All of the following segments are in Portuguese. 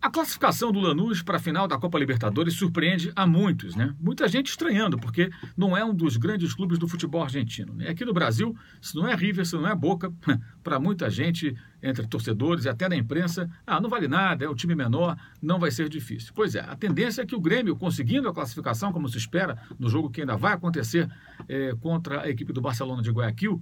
A classificação do Lanús para a final da Copa Libertadores surpreende a muitos, né? Muita gente estranhando, porque não é um dos grandes clubes do futebol argentino, né? Aqui no Brasil, se não é River, se não é Boca, para muita gente, entre torcedores e até na imprensa, não vale nada, é um time menor, não vai ser difícil. Pois é, a tendência é que o Grêmio, conseguindo a classificação, como se espera, no jogo que ainda vai acontecer contra a equipe do Barcelona de Guayaquil,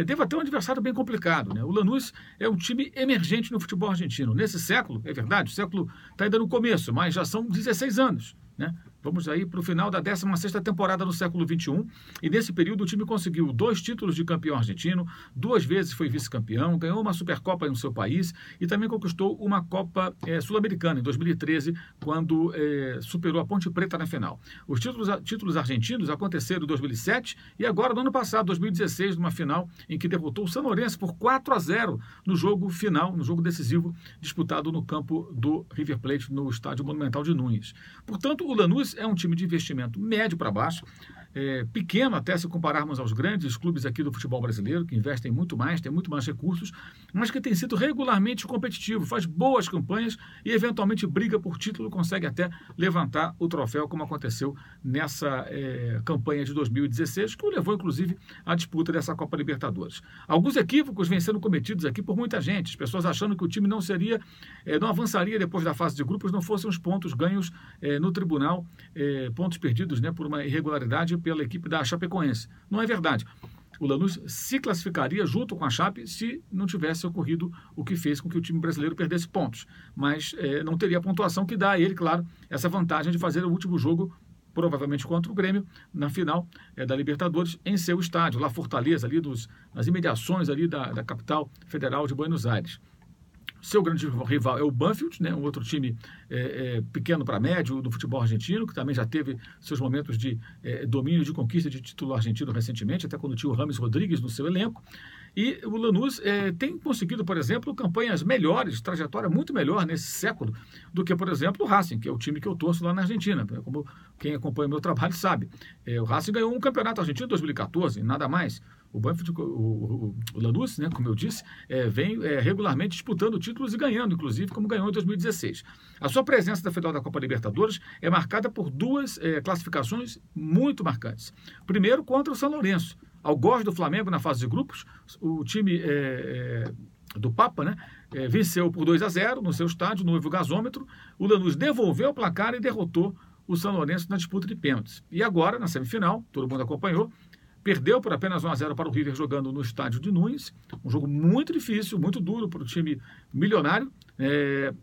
deva ter um adversário bem complicado, né? O Lanús é um time emergente no futebol argentino. Nesse século, é verdade, o século está ainda no começo, mas já são 16 anos, né? Vamos aí para o final da 16ª temporada no século XXI, e nesse período o time conseguiu 2 títulos de campeão argentino, 2 vezes foi vice-campeão, ganhou uma Supercopa no seu país e também conquistou uma Copa Sul-Americana em 2013, quando superou a Ponte Preta na final. Os títulos argentinos aconteceram em 2007 e agora no ano passado, 2016, numa final em que derrotou o San Lorenzo por 4-0 no jogo final, no jogo decisivo, disputado no campo do River Plate, no Estádio Monumental de Núñez. Portanto, o Lanús é um time de investimento médio para baixo, pequeno até se compararmos aos grandes clubes aqui do futebol brasileiro, que investem muito mais, têm muito mais recursos, mas que tem sido regularmente competitivo, faz boas campanhas e eventualmente briga por título, consegue até levantar o troféu, como aconteceu nessa campanha de 2016, que o levou inclusive à disputa dessa Copa Libertadores. Alguns equívocos vêm sendo cometidos aqui por muita gente, as pessoas achando que o time não avançaria depois da fase de grupos, não fossem os pontos ganhos no tribunal, pontos perdidos, né, por uma irregularidade pela equipe da Chapecoense. Não é verdade. O Lanús se classificaria junto com a Chape se não tivesse ocorrido o que fez com que o time brasileiro perdesse pontos. Mas não teria a pontuação que dá a ele, claro, essa vantagem de fazer o último jogo, provavelmente contra o Grêmio, na final da Libertadores, em seu estádio, lá Fortaleza, ali nas imediações ali da capital federal de Buenos Aires. Seu grande rival é o Banfield, né, um outro time pequeno para médio do futebol argentino, que também já teve seus momentos de domínio, de conquista de título argentino recentemente, até quando tinha o Rames Rodrigues no seu elenco. E o Lanús tem conseguido, por exemplo, campanhas melhores, trajetória muito melhor nesse século do que, por exemplo, o Racing, que é o time que eu torço lá na Argentina. Como quem acompanha o meu trabalho sabe. O Racing ganhou um campeonato argentino em 2014, nada mais. O Banfield, o Lanús, né, como eu disse, vem regularmente disputando títulos e ganhando, inclusive, como ganhou em 2016. A sua presença na final da Copa Libertadores é marcada por 2 classificações muito marcantes. Primeiro, contra o San Lorenzo. Ao gosto do Flamengo na fase de grupos, o time do Papa, né, venceu por 2-0 no seu estádio, no Ivo Gasômetro. O Lanús devolveu o placar e derrotou o San Lorenzo na disputa de pênaltis. E agora, na semifinal, todo mundo acompanhou, perdeu por apenas 1-0 para o River jogando no estádio de Núñez, um jogo muito difícil, muito duro para o time milionário,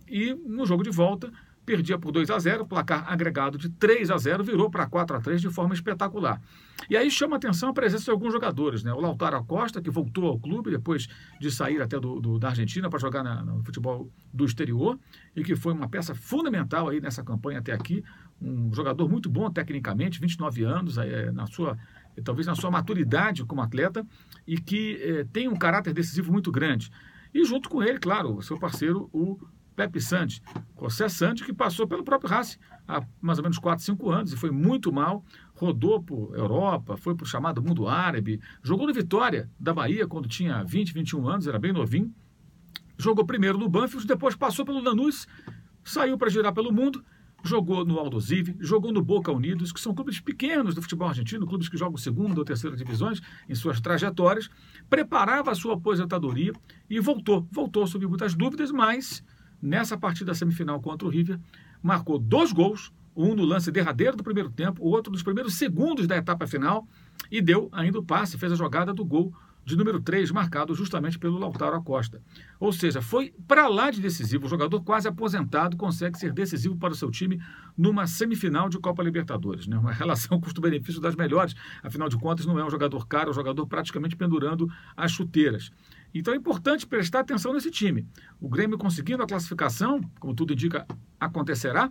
e no jogo de volta perdia por 2-0, placar agregado de 3-0 virou para 4-3 de forma espetacular. E aí chama a atenção a presença de alguns jogadores, né? O Lautaro Acosta, que voltou ao clube depois de sair até da Argentina para jogar no futebol do exterior, e que foi uma peça fundamental aí nessa campanha até aqui, um jogador muito bom tecnicamente, 29 anos, talvez na sua maturidade como atleta, e que tem um caráter decisivo muito grande. E junto com ele, claro, o seu parceiro, o Pepe Santi, José Santi, que passou pelo próprio Racing há mais ou menos 4, 5 anos e foi muito mal, rodou por Europa, foi para o chamado mundo árabe, jogou no Vitória da Bahia quando tinha 20, 21 anos, era bem novinho, jogou primeiro no Banfield, depois passou pelo Lanús, saiu para girar pelo mundo, jogou no Aldosivi, jogou no Boca Unidos, que são clubes pequenos do futebol argentino, clubes que jogam segunda ou terceira divisões em suas trajetórias, preparava a sua aposentadoria e voltou sob muitas dúvidas, mas nessa partida semifinal contra o River, marcou 2 gols, um no lance derradeiro do primeiro tempo, o outro nos primeiros segundos da etapa final, e deu ainda o passe, fez a jogada do gol de número 3, marcado justamente pelo Lautaro Acosta. Ou seja, foi para lá de decisivo, o jogador quase aposentado consegue ser decisivo para o seu time numa semifinal de Copa Libertadores, né? Uma relação custo-benefício das melhores, afinal de contas não é um jogador caro, é um jogador praticamente pendurando as chuteiras. Então é importante prestar atenção nesse time. O Grêmio conseguindo a classificação, como tudo indica, acontecerá,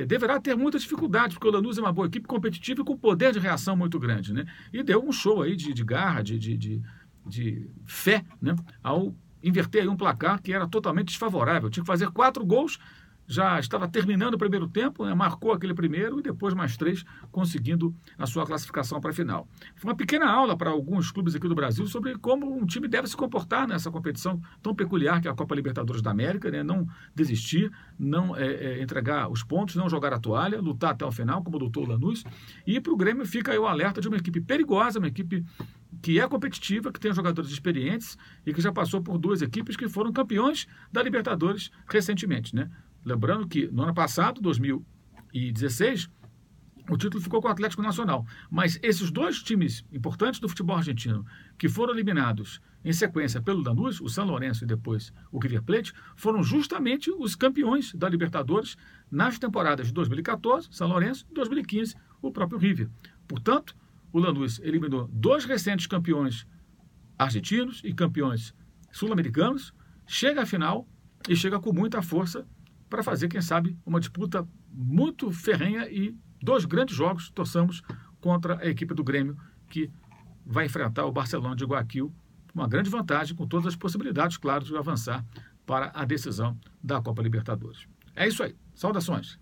deverá ter muita dificuldade, porque o Lanús é uma boa equipe competitiva e com poder de reação muito grande, né? E deu um show aí de garra, de fé, né? Ao inverter aí um placar que era totalmente desfavorável. Tinha que fazer 4 gols, já estava terminando o primeiro tempo, né, marcou aquele primeiro e depois mais 3, conseguindo a sua classificação para a final. Foi uma pequena aula para alguns clubes aqui do Brasil sobre como um time deve se comportar nessa competição tão peculiar que é a Copa Libertadores da América, né, não desistir, não entregar os pontos, não jogar a toalha, lutar até o final, como lutou o Lanús. E para o Grêmio fica aí o alerta de uma equipe perigosa, uma equipe que é competitiva, que tem jogadores experientes e que já passou por 2 equipes que foram campeões da Libertadores recentemente, né? Lembrando que no ano passado, 2016, o título ficou com o Atlético Nacional. Mas esses 2 times importantes do futebol argentino, que foram eliminados em sequência pelo Lanús, o São Lourenço e depois o River Plate, foram justamente os campeões da Libertadores nas temporadas de 2014, São Lourenço, e 2015, o próprio River. Portanto, o Lanús eliminou 2 recentes campeões argentinos e campeões sul-americanos, chega à final e chega com muita força para fazer, quem sabe, uma disputa muito ferrenha e 2 grandes jogos, torçamos, contra a equipe do Grêmio, que vai enfrentar o Barcelona de Guayaquil, uma grande vantagem, com todas as possibilidades, claro, de avançar para a decisão da Copa Libertadores. É isso aí. Saudações.